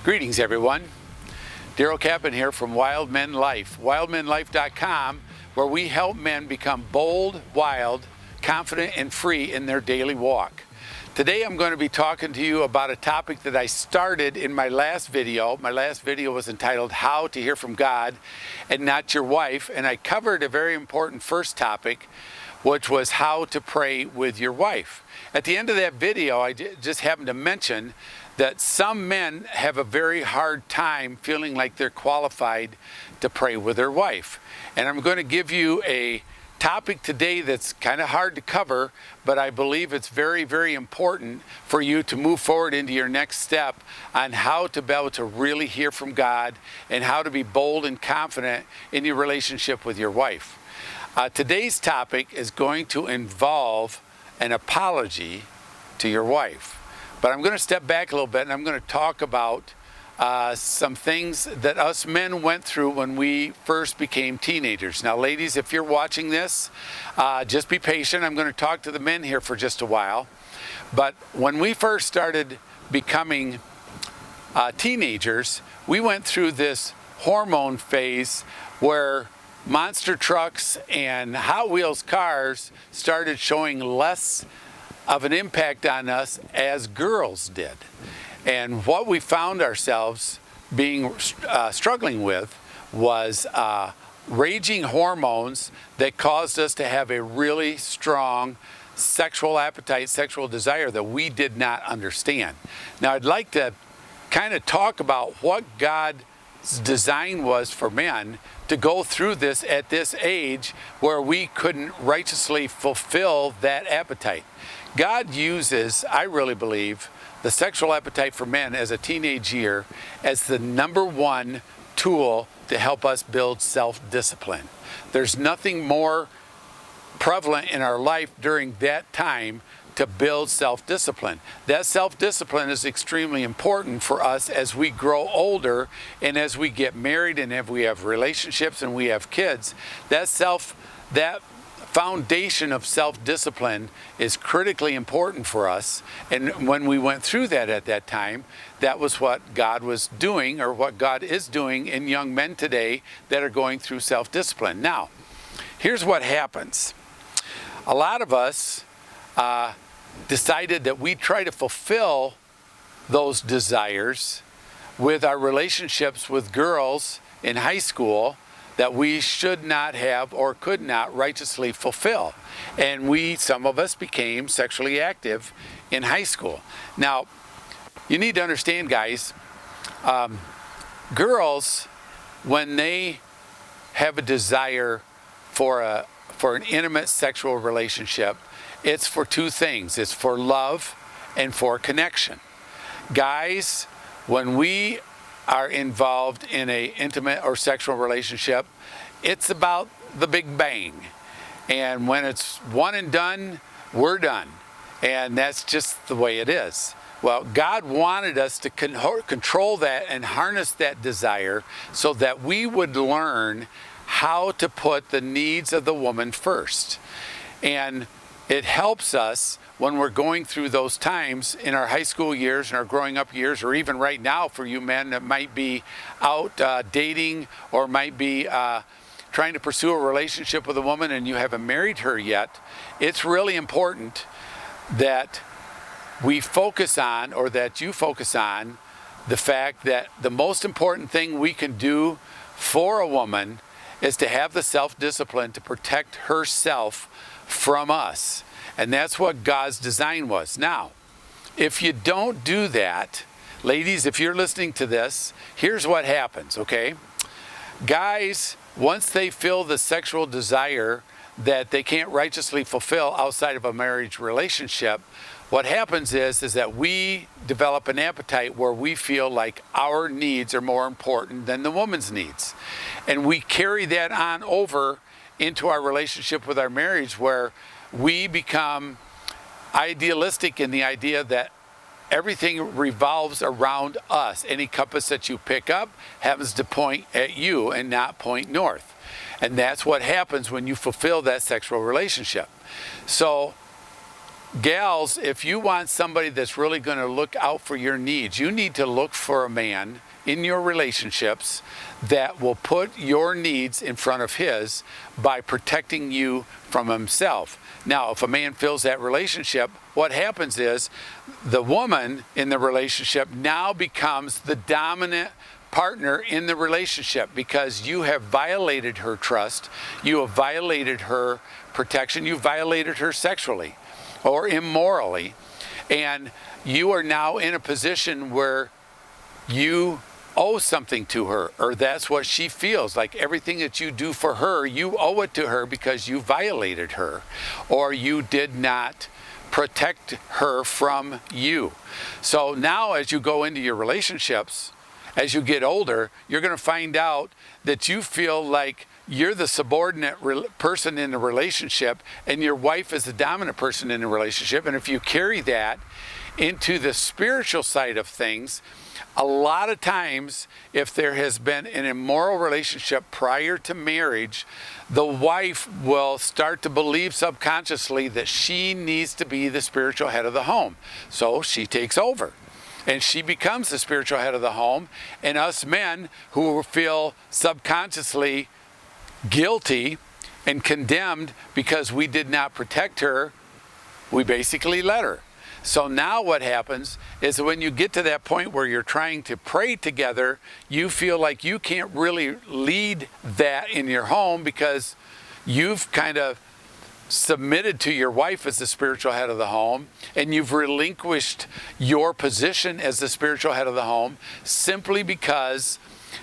Greetings, everyone. Daryl Cappon here from Wildmen Life, wildmenlife.com, where we help men become bold, wild, confident, and free in their daily walk. Today I'm going to be talking to you about a topic that I started in my last video. My last video was entitled How to Hear from God and Not Your Wife, and I covered a very important first topic, which was how to pray with your wife. At the end of that video, I just happened to mention that some men have a very hard time feeling like they're qualified to pray with their wife. And I'm going to give you a topic today that's kind of hard to cover, but I believe it's very, very important for you to move forward into your next step on how to be able to really hear from God and how to be bold and confident in your relationship with your wife. Today's topic is going to involve an apology to your wife. But I'm going to step back a little bit and I'm going to talk about some things that us men went through when we first became teenagers. Now, ladies, if you're watching this, just be patient. I'm going to talk to the men here for just a while. But when we first started becoming teenagers, we went through this hormone phase where monster trucks and Hot Wheels cars started showing less of an impact on us as girls did. And what we found ourselves being struggling with was raging hormones that caused us to have a really strong sexual appetite, sexual desire that we did not understand. Now, I'd like to kind of talk about what God's design was for men to go through this at this age where we couldn't righteously fulfill that appetite. God uses, I really believe, the sexual appetite for men as a teenage year as the number one tool to help us build self-discipline. There's nothing more prevalent in our life during that time to build self-discipline. That self-discipline is extremely important for us as we grow older and as we get married and if we have relationships and we have kids. That foundation of self-discipline is critically important for us. And when we went through that at that time, that was what God was doing, or what God is doing in young men today that are going through self-discipline. Now, here's what happens. A lot of us decided that we try to fulfill those desires with our relationships with girls in high school that we should not have or could not righteously fulfill. And some of us became sexually active in high school. Now, you need to understand, guys, girls, when they have a desire for an intimate sexual relationship, it's for two things. It's for love and for connection. Guys, when we are involved in an intimate or sexual relationship, it's about the big bang. And when it's one and done, we're done. And that's just the way it is. Well, God wanted us to control that and harness that desire so that we would learn how to put the needs of the woman first. And it helps us when we're going through those times in our high school years and our growing up years, or even right now for you men that might be out dating or might be trying to pursue a relationship with a woman and you haven't married her yet. It's really important that we focus on, or that you focus on, the fact that the most important thing we can do for a woman is to have the self-discipline to protect herself from us. And that's what God's design was. Now, if you don't do that, ladies, if you're listening to this, here's what happens, okay? Guys, once they feel the sexual desire that they can't righteously fulfill outside of a marriage relationship, what happens is that we develop an appetite where we feel like our needs are more important than the woman's needs. And we carry that on over into our relationship with our marriage, where we become idealistic in the idea that everything revolves around us. Any compass that you pick up happens to point at you and not point north. And that's what happens when you fulfill that sexual relationship. So Gals, if you want somebody that's really going to look out for your needs, you need to look for a man in your relationships that will put your needs in front of his by protecting you from himself. Now, if a man fills that relationship, what happens is the woman in the relationship now becomes the dominant partner in the relationship because you have violated her trust, you have violated her protection, you violated her sexually or immorally, and you are now in a position where you owe something to her, or that's what she feels like. Everything that you do for her, you owe it to her because you violated her or you did not protect her from you. So now as you go into your relationships, as you get older, you're going to find out that you feel like you're the subordinate person in the relationship and your wife is the dominant person in the relationship. And if you carry that into the spiritual side of things, a lot of times, if there has been an immoral relationship prior to marriage, the wife will start to believe subconsciously that she needs to be the spiritual head of the home. So she takes over. And she becomes the spiritual head of the home. And us men who feel subconsciously guilty and condemned because we did not protect her, we basically let her. So now what happens is when you get to that point where you're trying to pray together, you feel like you can't really lead that in your home because you've kind of submitted to your wife as the spiritual head of the home, and you've relinquished your position as the spiritual head of the home simply because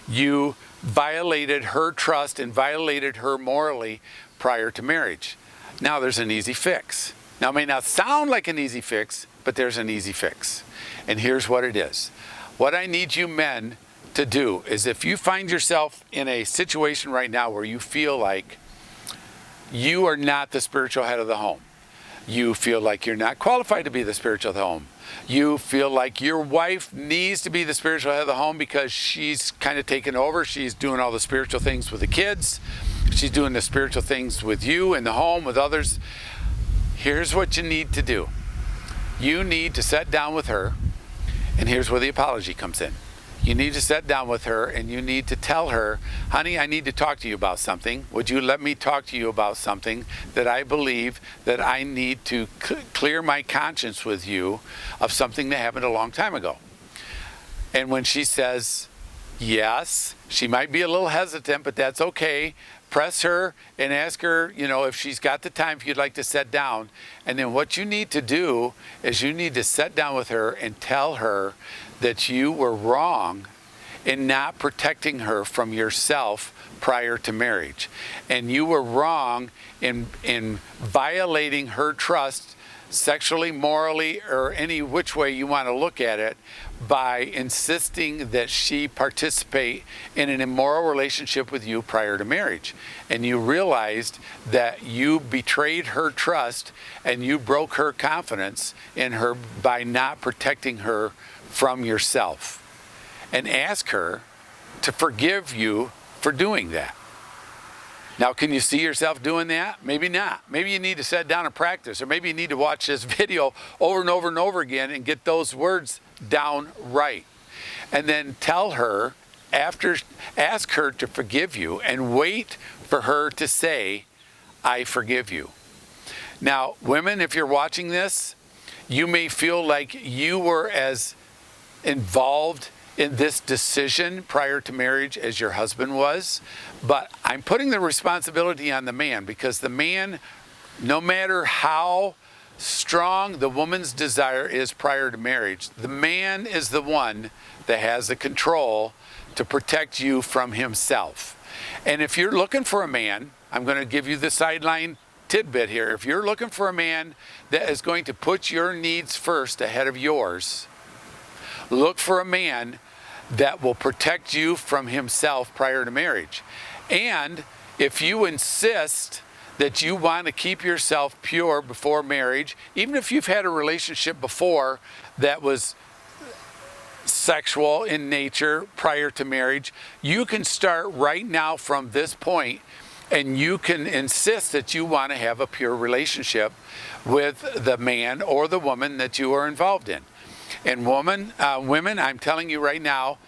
you violated her trust and violated her morally prior to marriage. Now there's an easy fix. Now it may not sound like an easy fix, but there's an easy fix. And here's what it is. What I need you men to do is, if you find yourself in a situation right now where you feel like you are not the spiritual head of the home, you feel like you're not qualified to be the spiritual head of the home, you feel like your wife needs to be the spiritual head of the home because she's kind of taken over, she's doing all the spiritual things with the kids, she's doing the spiritual things with you in the home, with others, here's what you need to do. You need to sit down with her, and here's where the apology comes in. You need to sit down with her and you need to tell her, honey, I need to talk to you about something. Would you let me talk to you about something that I believe that I need to clear my conscience with you of something that happened a long time ago? And when she says yes, she might be a little hesitant, but that's okay. Press her and ask her, if she's got the time, if you'd like to sit down. And then what you need to do is you need to sit down with her and tell her that you were wrong in not protecting her from yourself prior to marriage. And you were wrong in violating her trust sexually, morally, or any which way you want to look at it, by insisting that she participate in an immoral relationship with you prior to marriage. And you realized that you betrayed her trust and you broke her confidence in her by not protecting her from yourself. And ask her to forgive you for doing that. Now, can you see yourself doing that? Maybe not. Maybe you need to sit down and practice, or maybe you need to watch this video over and over and over again and get those words down right. And then tell her, ask her to forgive you, and wait for her to say, I forgive you. Now, women, if you're watching this, you may feel like you were as involved in this decision prior to marriage as your husband was, but I'm putting the responsibility on the man, because the man, no matter how strong the woman's desire is prior to marriage, the man is the one that has the control to protect you from himself. And if you're looking for a man, I'm going to give you the sideline tidbit here. If you're looking for a man that is going to put your needs first ahead of yours, look for a man that will protect you from himself prior to marriage. And if you insist that you want to keep yourself pure before marriage, even if you've had a relationship before that was sexual in nature prior to marriage, you can start right now from this point And you can insist that you want to have a pure relationship with the man or the woman that you are involved in. And women, I'm telling you right now,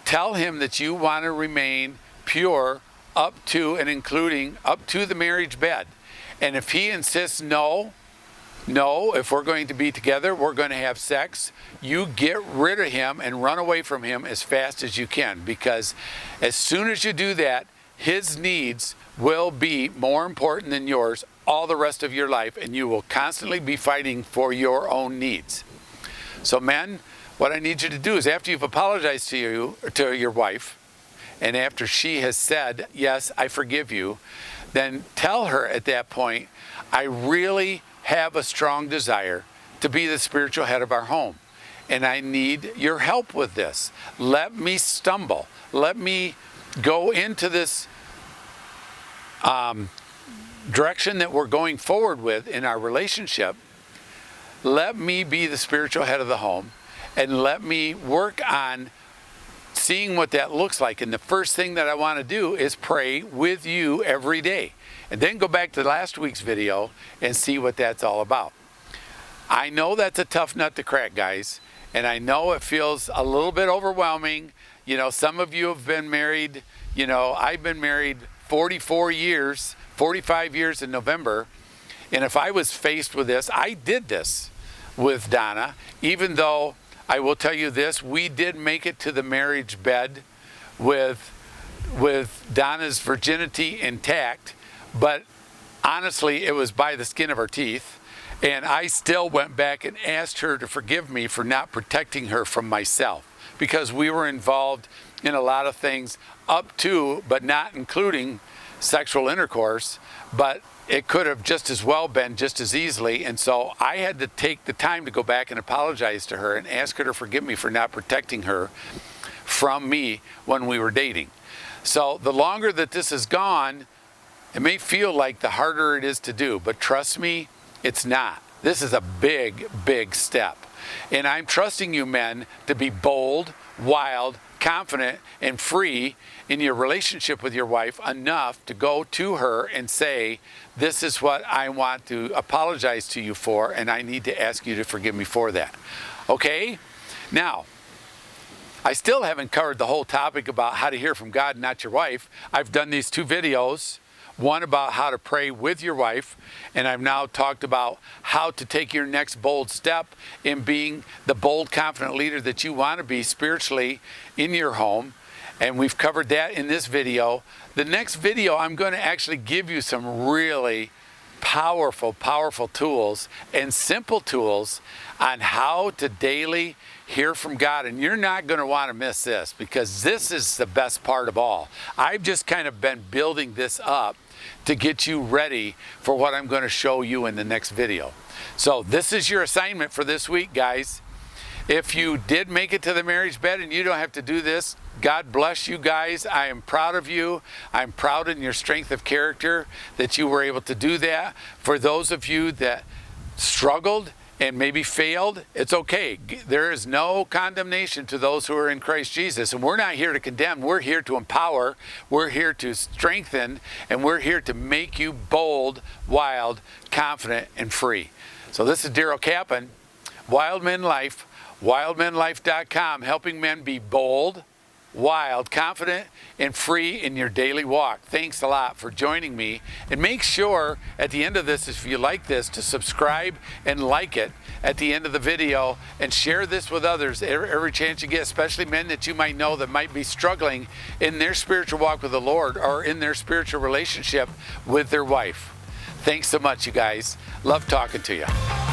tell him that you want to remain pure up to and including up to the marriage bed. And if he insists no, if we're going to be together, we're going to have sex, you get rid of him and run away from him as fast as you can, because as soon as you do that, his needs will be more important than yours all the rest of your life, and you will constantly be fighting for your own needs. So men, what I need you to do is, after you've apologized to your wife, and after she has said, yes, I forgive you, then tell her at that point, I really have a strong desire to be the spiritual head of our home, and I need your help with this. Let me stumble. Let me go into this direction that we're going forward with in our relationship. Let me be the spiritual head of the home, and let me work on seeing what that looks like. And the first thing that I want to do is pray with you every day, and then go back to last week's video and see what that's all about. I know that's a tough nut to crack, guys, and I know it feels a little bit overwhelming. You know, some of you have been married, you know, I've been married 45 years in November. And if I was faced with this, I did this with Donna, even though I will tell you this, we did make it to the marriage bed with Donna's virginity intact, but honestly, it was by the skin of our teeth. And I still went back and asked her to forgive me for not protecting her from myself, because we were involved in a lot of things up to, but not including sexual intercourse, but it could have just as well been just as easily. And so I had to take the time to go back and apologize to her and ask her to forgive me for not protecting her from me when we were dating. So the longer that this has gone, it may feel like the harder it is to do, but trust me, it's not. This is a big, big step. And I'm trusting you men to be bold, wild, confident, and free in your relationship with your wife enough to go to her and say, this is what I want to apologize to you for, and I need to ask you to forgive me for that. Okay? Now, I still haven't covered the whole topic about how to hear from God, not your wife. I've done these 2 videos, one about how to pray with your wife, and I've now talked about how to take your next bold step in being the bold, confident leader that you want to be spiritually in your home. And we've covered that in this video. The next video, I'm going to actually give you some really powerful tools and simple tools on how to daily hear from God. And you're not going to want to miss this, because this is the best part of all. I've just kind of been building this up to get you ready for what I'm going to show you in the next video. So this is your assignment for this week, guys. If you did make it to the marriage bed and you don't have to do this, God bless you guys. I am proud of you. I'm proud in your strength of character that you were able to do that. For those of you that struggled and maybe failed, it's okay. There is no condemnation to those who are in Christ Jesus. And we're not here to condemn. We're here to empower. We're here to strengthen. And we're here to make you bold, wild, confident, and free. So this is Daryl Cappon, Wildmen Life, wildmenlife.com, helping men be bold, wild, confident, and free in your daily walk. Thanks a lot for joining me. And make sure at the end of this, if you like this, to subscribe and like it at the end of the video, and share this with others every chance you get, especially men that you might know that might be struggling in their spiritual walk with the Lord or in their spiritual relationship with their wife. Thanks so much, you guys. Love talking to you.